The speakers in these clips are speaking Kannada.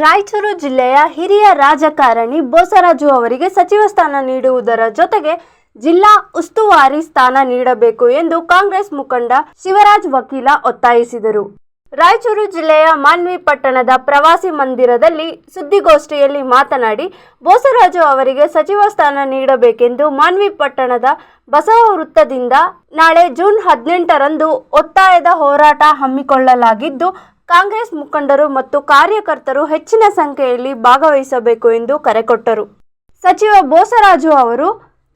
ರಾಯಚೂರು ಜಿಲ್ಲೆಯ ಹಿರಿಯ ರಾಜಕಾರಣಿ ಬೋಸರಾಜು ಅವರಿಗೆ ಸಚಿವ ಸ್ಥಾನ ನೀಡುವುದರ ಜೊತೆಗೆ ಜಿಲ್ಲಾ ಉಸ್ತುವಾರಿ ಸ್ಥಾನ ನೀಡಬೇಕು ಎಂದು ಕಾಂಗ್ರೆಸ್ ಮುಖಂಡ ಶಿವರಾಜ್ ವಕೀಲ ಒತ್ತಾಯಿಸಿದರು. ರಾಯಚೂರು ಜಿಲ್ಲೆಯ ಮಾನ್ವಿ ಪಟ್ಟಣದ ಪ್ರವಾಸಿ ಮಂದಿರದಲ್ಲಿ ಸುದ್ದಿಗೋಷ್ಠಿಯಲ್ಲಿ ಮಾತನಾಡಿ, ಬೋಸರಾಜು ಅವರಿಗೆ ಸಚಿವ ಸ್ಥಾನ ನೀಡಬೇಕೆಂದು ಮಾನ್ವಿ ಪಟ್ಟಣದ ಬಸವ ವೃತ್ತದಿಂದ ನಾಳೆ ಜೂನ್ 18ರಂದು ಒತ್ತಾಯದ ಹೋರಾಟ ಹಮ್ಮಿಕೊಳ್ಳಲಾಗಿದ್ದು, ಕಾಂಗ್ರೆಸ್ ಮುಖಂಡರು ಮತ್ತು ಕಾರ್ಯಕರ್ತರು ಹೆಚ್ಚಿನ ಸಂಖ್ಯೆಯಲ್ಲಿ ಭಾಗವಹಿಸಬೇಕು ಎಂದು ಕರೆ ಕೊಟ್ಟರು. ಸಚಿವ ಬೋಸರಾಜು ಅವರು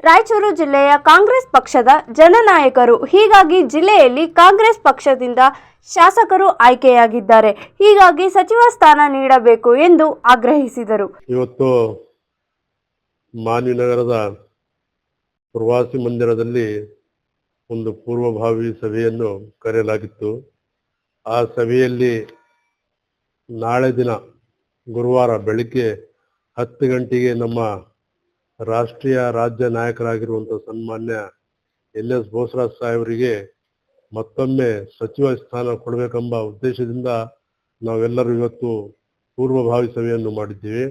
ರಾಯಚೂರು ಜಿಲ್ಲೆಯ ಕಾಂಗ್ರೆಸ್ ಪಕ್ಷದ ಜನನಾಯಕರು. ಹೀಗಾಗಿ ಜಿಲ್ಲೆಯಲ್ಲಿ ಕಾಂಗ್ರೆಸ್ ಪಕ್ಷದಿಂದ ಶಾಸಕರು ಆಯ್ಕೆಯಾಗಿದ್ದಾರೆ. ಹೀಗಾಗಿ ಸಚಿವ ಸ್ಥಾನ ನೀಡಬೇಕು ಎಂದು ಆಗ್ರಹಿಸಿದರು. ಇವತ್ತು ಮಾನ್ವಿ ನಗರದ ಪ್ರವಾಸಿ ಮಂದಿರದಲ್ಲಿ ಒಂದು ಪೂರ್ವಭಾವಿ ಸಭೆಯನ್ನು ಕರೆಯಲಾಗಿತ್ತು. ಆ ಸಭೆಯಲ್ಲಿ ನಾಳೆ ದಿನ ಗುರುವಾರ ಬೆಳಿಗ್ಗೆ 10 ಗಂಟೆಗೆ ನಮ್ಮ ರಾಷ್ಟ್ರೀಯ ರಾಜ್ಯ ನಾಯಕರಾಗಿರುವಂಥ ಸನ್ಮಾನ್ಯ NS ಬೋಸರಾಜ್ ಸಾಹೇಬರಿಗೆ ಮತ್ತೊಮ್ಮೆ ಸಚಿವ ಸ್ಥಾನ ಕೊಡಬೇಕೆಂಬ ಉದ್ದೇಶದಿಂದ ನಾವೆಲ್ಲರೂ ಇವತ್ತು ಪೂರ್ವಭಾವಿ ಸಭೆಯನ್ನು ಮಾಡಿದ್ದೀವಿ.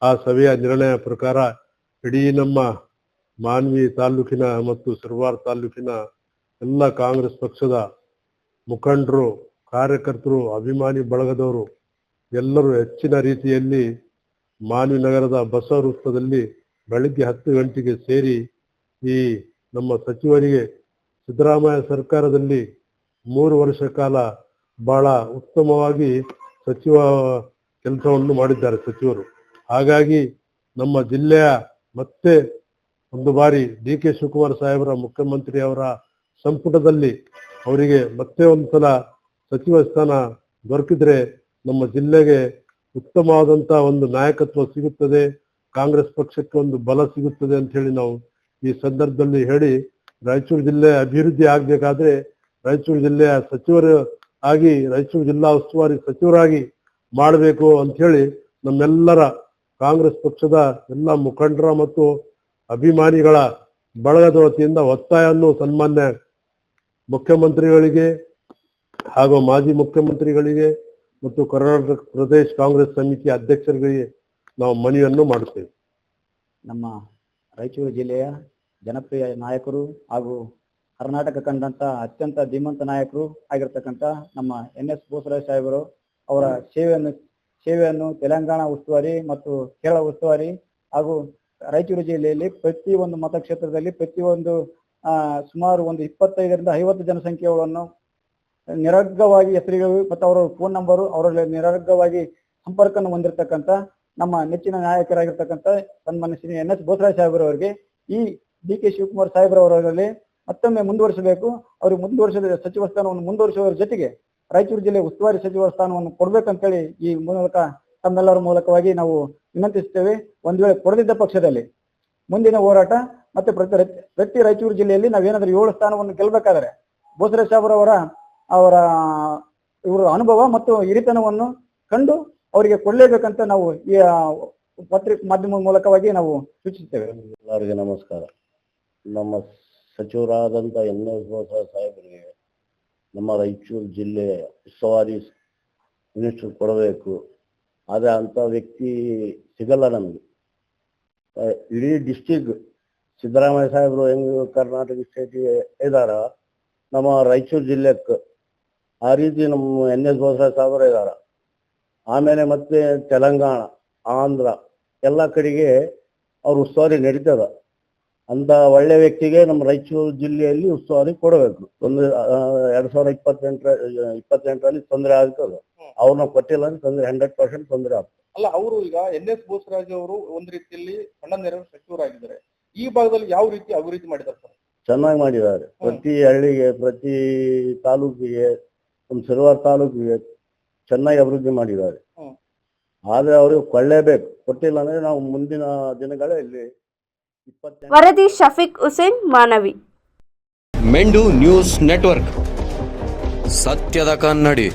ಆ ಸಭೆಯ ನಿರ್ಣಯ ಪ್ರಕಾರ ಇಡೀ ನಮ್ಮ ಮಾನ್ವಿ ತಾಲೂಕಿನ ಮತ್ತು ಸಿರವಾರ ತಾಲೂಕಿನ ಎಲ್ಲ ಕಾಂಗ್ರೆಸ್ ಪಕ್ಷದ ಮುಖಂಡರು, ಕಾರ್ಯಕರ್ತರು, ಅಭಿಮಾನಿ ಬಳಗದವರು ಎಲ್ಲರೂ ಹೆಚ್ಚಿನ ರೀತಿಯಲ್ಲಿ ಮಾನ್ವಿ ನಗರದ ಬಸವ ವೃತ್ತದಲ್ಲಿ ಬೆಳಿಗ್ಗೆ 10 ಗಂಟೆಗೆ ಸೇರಿ ಈ ನಮ್ಮ ಸಚಿವರಿಗೆ ಸಿದ್ದರಾಮಯ್ಯ ಸರ್ಕಾರದಲ್ಲಿ 3 ವರ್ಷ ಕಾಲ ಬಹಳ ಉತ್ತಮವಾಗಿ ಸಚಿವ ಕೆಲಸವನ್ನು ಮಾಡಿದ್ದಾರೆ ಸಚಿವರು. ಹಾಗಾಗಿ ನಮ್ಮ ಜಿಲ್ಲೆಯ ಮತ್ತೆ ಒಂದು ಬಾರಿ DK ಶಿವಕುಮಾರ್ ಸಾಹೇಬರ ಮುಖ್ಯಮಂತ್ರಿ ಅವರ ಸಂಪುಟದಲ್ಲಿ ಅವರಿಗೆ ಮತ್ತೆ ಒಂದು ಸಲ ಸಚಿವ ಸ್ಥಾನ ದೊರಕಿದ್ರೆ ನಮ್ಮ ಜಿಲ್ಲೆಗೆ ಉತ್ತಮವಾದಂಥ ಒಂದು ನಾಯಕತ್ವ ಸಿಗುತ್ತದೆ, ಕಾಂಗ್ರೆಸ್ ಪಕ್ಷಕ್ಕೆ ಒಂದು ಬಲ ಸಿಗುತ್ತದೆ ಅಂತ ಹೇಳಿ ನಾವು ಈ ಸಂದರ್ಭದಲ್ಲಿ ಹೇಳಿ, ರಾಯಚೂರು ಜಿಲ್ಲೆ ಅಭಿವೃದ್ಧಿ ಆಗಬೇಕಾದ್ರೆ ರಾಯಚೂರು ಜಿಲ್ಲೆಯ ಸಚಿವರು ಆಗಿ ರಾಯಚೂರು ಜಿಲ್ಲಾ ಉಸ್ತುವಾರಿ ಸಚಿವರಾಗಿ ಮಾಡಬೇಕು ಅಂತ ಹೇಳಿ ನಮ್ಮೆಲ್ಲರ ಕಾಂಗ್ರೆಸ್ ಪಕ್ಷದ ಎಲ್ಲ ಮುಖಂಡರ ಮತ್ತು ಅಭಿಮಾನಿಗಳ ಬಳಗದ ವತಿಯಿಂದ ಒತ್ತಾಯವನ್ನು ಸನ್ಮಾನ್ಯ ಮುಖ್ಯಮಂತ್ರಿಗಳಿಗೆ ಹಾಗೂ ಮಾಜಿ ಮುಖ್ಯಮಂತ್ರಿಗಳಿಗೆ ಮತ್ತು ಕರ್ನಾಟಕ ಪ್ರದೇಶ ಕಾಂಗ್ರೆಸ್ ಸಮಿತಿ ಅಧ್ಯಕ್ಷರಿಗೆ ನಾವು ಮನವಿಯನ್ನು ಮಾಡುತ್ತೇವೆ. ನಮ್ಮ ರಾಯಚೂರು ಜಿಲ್ಲೆಯ ಜನಪ್ರಿಯ ನಾಯಕರು ಹಾಗೂ ಕರ್ನಾಟಕ ಕಂಡಂತ ಅತ್ಯಂತ ಧೀಮಂತ ನಾಯಕರು ಆಗಿರ್ತಕ್ಕಂಥ ನಮ್ಮ NS ಬೋಸರಾಜ್ ಸಾಹೇಬರು ಅವರ ಸೇವೆಯನ್ನು ತೆಲಂಗಾಣ ಉಸ್ತುವಾರಿ ಮತ್ತು ಕೇರಳ ಉಸ್ತುವಾರಿ ಹಾಗೂ ರಾಯಚೂರು ಜಿಲ್ಲೆಯಲ್ಲಿ ಪ್ರತಿಯೊಂದು ಮತಕ್ಷೇತ್ರದಲ್ಲಿ ಪ್ರತಿಯೊಂದು ಸುಮಾರು ಒಂದು 25ರಿಂದ 50 ಜನಸಂಖ್ಯೆಗಳನ್ನು ನಿರರ್ಗವಾಗಿ ಹೆಸರುಗಳು ಮತ್ತು ಅವರ ಫೋನ್ ನಂಬರು ಅವರಲ್ಲಿ ನಿರರ್ಗವಾಗಿ ಸಂಪರ್ಕವನ್ನು ಹೊಂದಿರತಕ್ಕಂಥ ನಮ್ಮ ನೆಚ್ಚಿನ ನಾಯಕರಾಗಿರ್ತಕ್ಕಂಥ ಸನ್ಮಾನ್ಯ ಶ್ರೀ NS ಬೋಸರಾಜ್ ಸಾಹೇಬರವರಿಗೆ ಈ DK ಶಿವಕುಮಾರ್ ಸಾಹೇಬರವರಲ್ಲಿ ಮತ್ತೊಮ್ಮೆ ಮುಂದುವರಿಸಬೇಕು. ಅವರಿಗೆ ಮುಂದುವರಿಸಿದ ಸಚಿವ ಸ್ಥಾನವನ್ನು ಮುಂದುವರಿಸುವ ಜೊತೆಗೆ ರಾಯಚೂರು ಜಿಲ್ಲೆ ಉಸ್ತುವಾರಿ ಸಚಿವ ಸ್ಥಾನವನ್ನು ಕೊಡ್ಬೇಕಂತೇಳಿ ಈ ಮೂಲಕ ತಮ್ಮೆಲ್ಲರ ಮೂಲಕವಾಗಿ ನಾವು ವಿನಂತಿಸುತ್ತೇವೆ. ಒಂದು ವೇಳೆ ಕೊಡದಿದ್ದ ಪಕ್ಷದಲ್ಲಿ ಮುಂದಿನ ಹೋರಾಟ ಮತ್ತೆ ಪ್ರತಿ ರಾಯಚೂರು ಜಿಲ್ಲೆಯಲ್ಲಿ ನಾವೇನಾದ್ರೂ 7 ಸ್ಥಾನವನ್ನು ಗೆಲ್ಲಬೇಕಾದ್ರೆ ಬೋಸರಾಜ್ ಅವರ ಇವರ ಅನುಭವ ಮತ್ತು ಹಿರಿತನವನ್ನು ಕಂಡು ಅವರಿಗೆ ಕೊಡಲೇಬೇಕಂತ ನಾವು ಈ ಪತ್ರಿಕೆ ಮಾಧ್ಯಮ ಮೂಲಕವಾಗಿ ನಾವು ಸೂಚಿಸುತ್ತೇವೆ. ಎಲ್ಲರಿಗೆ ನಮಸ್ಕಾರ. ನಮ್ಮ ಸಚಿವರಾದಂಥ NS ಬೋಸರಾಜ್ ಸಾಹೇಬರಿಗೆ ನಮ್ಮ ರಾಯಚೂರು ಜಿಲ್ಲೆ ಉಸ್ತುವಾರಿ ಮಿನಿಸ್ಟರ್ ಕೊಡಬೇಕು. ಆದರೆ ಅಂಥ ವ್ಯಕ್ತಿ ಸಿಗಲ್ಲ ನಮಗೆ. ಇಡೀ ಡಿಸ್ಟಿಕ್ ಸಿದ್ದರಾಮಯ್ಯ ಸಾಹೇಬರು ಹೆಂಗೆ ಕರ್ನಾಟಕ ಸ್ಟೇಟಿಗೆ ಇದ್ದಾರ, ನಮ್ಮ ರಾಯಚೂರು ಜಿಲ್ಲೆಕ್ಕೆ ಆ ರೀತಿ ನಮ್ಮ NS ಬೋಸರಾಜ್ ಸಾಹೇಬರು ಇದ್ದಾರ. ಆಮೇಲೆ ಮತ್ತೆ ತೆಲಂಗಾಣ, ಆಂಧ್ರ ಎಲ್ಲ ಕಡೆಗೆ ಅವ್ರ ಉಸ್ತುವಾರಿ ನಡೀತದ. ಅಂತ ಒಳ್ಳೆ ವ್ಯಕ್ತಿಗೆ ನಮ್ಮ ರಾಯಚೂರು ಜಿಲ್ಲೆಯಲ್ಲಿ ಉಸ್ತುವಾರಿ ಕೊಡಬೇಕು. 2028ರಲ್ಲಿ ತೊಂದರೆ ಆಗ್ತದೆ. ಅವ್ರನ್ನ ಕೊಟ್ಟಿಲ್ಲ ಅಂದ್ರೆ ತೊಂದರೆ 100% ತೊಂದರೆ ಆಗ್ತದೆ. ಅಲ್ಲ, ಅವರು ಈಗ NS ಬೋಸರಾಜ್ ಅವರು ಒಂದು ರೀತಿಯಲ್ಲಿ ಸಣ್ಣ ನೆರವು ಸಚಿವರಾಗಿದ್ದಾರೆ. ಈ ಭಾಗದಲ್ಲಿ ಯಾವ ರೀತಿ ಅಭಿವೃದ್ಧಿ ಮಾಡಿದ್ದಾರೆ ಸರ್? ಚೆನ್ನಾಗಿ ಮಾಡಿದ್ದಾರೆ. ಪ್ರತಿ ಹಳ್ಳಿಗೆ, ಪ್ರತಿ ತಾಲೂಕಿಗೆ, ನಮ್ಮ ಸಿರವಾರ ತಾಲೂಕಿಗೆ ಚೆನ್ನಾಗಿ ಅಭಿವೃದ್ಧಿ ಮಾಡಿದ್ದಾರೆ. ಆದ್ರೆ ಅವ್ರಿಗೆ ಕೊಳ್ಳೇಬೇಕು. ಕೊಟ್ಟಿಲ್ಲ ಅಂದ್ರೆ ನಾವು ಮುಂದಿನ ದಿನಗಳಲ್ಲಿ ವರದಿ ಶಫೀಕ್ ಹುಸೇನ್, ಮಾನವಿ. ಮೆಂಡು ನ್ಯೂಸ್ ನೆಟ್ವರ್ಕ್, ಸತ್ಯದ ಕನ್ನಡಿ.